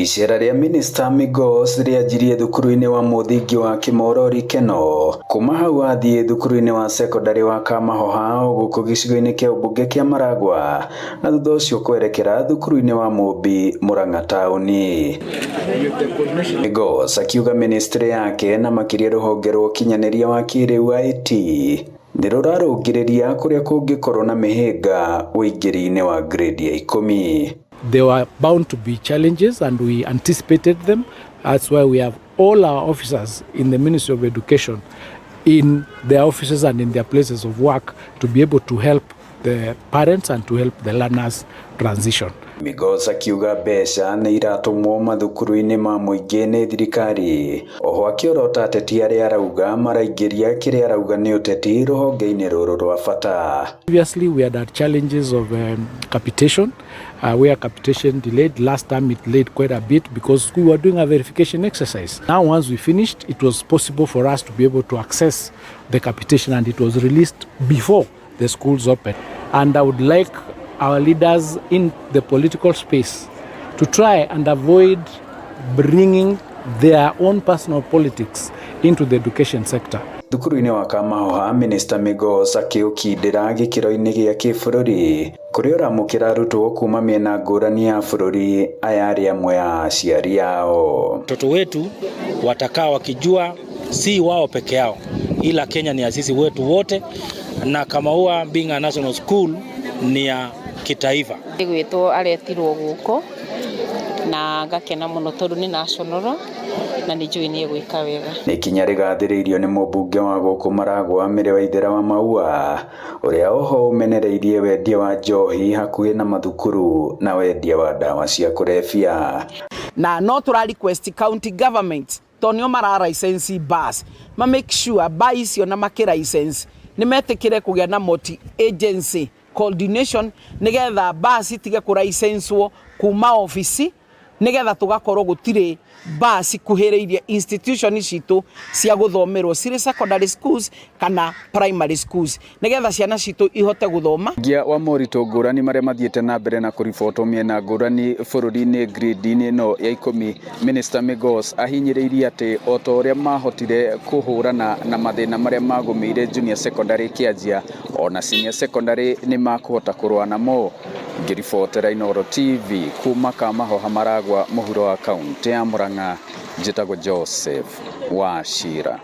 Icera rĩa Minister Migos rĩanjirie thukuru-inĩ wa mũthingi wa Kimorori Keno. Kuma hau athiĩ thukuru-inĩ wa secondary wa Kamahoha gũkũ gĩcigo-inĩ kĩa ũmbunge kĩa Maragwa, na thutha ũcio kwerekera thukuru-inĩ wa Mũmbi Murang'a taũni. Migos akiuga ministry yake na makĩria rũhonge rwa ũkinyanĩria wa kĩrĩu IT nĩrũrarũngĩrĩria kũrĩa kũngĩkorwo na mĩhĩnga ũingĩri-inĩ wa grade ya 10. There were bound to be challenges and we anticipated them. That's why we have all our officers in the Ministry of Education in their offices and in their places of work to be able to help the parents and to help the learners transition. Migos akiuga mbeca nĩ iratũmwo mathukuru-inĩ ma mũingĩ nĩ thirikari. Oho akĩorota ateti arĩa arauga maraingĩria kĩrĩa arauga nĩ ũteti rũhonge-inĩ rũrũ rwa bata. Previously we had challenges of capitation, where capitation delayed. Last time it delayed quite a bit because we were doing a verification exercise. Now once we finished, it was possible for us to be able to access the capitation and it was released before the schools opened. And I would like our leaders in the political space to try and avoid bringing their own personal politics into the education sector. Thukuru-inĩ wa Kamahoha, Minister Migos akiũkindĩra gĩkĩro-inĩ gĩa kĩbũrũri kũrĩa ũramũkĩra arutwo kuma mĩena ngũrani ya bũrũri aya arĩ amwe a aciari ao. Watoto wetu watakaa wakijua si wao peke yao, ila Kenya ni asisi wetu wote, na Kamahoha being a national school ni ya kitaifa. Gwitwo aretirwo guko na ngakena muno tondu ni national na ni njui ni gwika wega. Ni kinya rigathĩrĩirio nĩ mũmbunge wa gũkũ Maragwa Mĩrĩ Waithera wa Maua, ũrĩa oho ũmenereirie wendia wa njohi hakuhĩ na mathukuru na wendia wa ndawa cia kũrebia. Na no tũra request county government tonio mara license bus ma make sure ba icio na makira license ni metekire kugĩa na multi agency coordination nigetha basi tige ku license wo kuma office nigetha tugakorwo gutire basi kuhereirie institution citu cia guthomerwo cire secondary schools kana primary schools nigetha ciana citu ihote guthoma. Ngia wa moritũ ngũrani marĩa mathiĩte na mbere na kũribotwo mĩena ngũrani bũrũri-inĩ grade-inĩ ĩno ya 10, Minister Migos ahinyĩrĩirie atĩ o ta ũrĩa mahotire kũhũrana na mathĩna marĩa magũmĩire junior secondary kĩanjia, ona senior secondary nĩ makũhota kũrũa namo. Ngĩribotera Inooro TV kuma Kamahoha Maragwa, mũhuro wa kaunti ya Murang'a, njĩtagwo Joseph Wachira.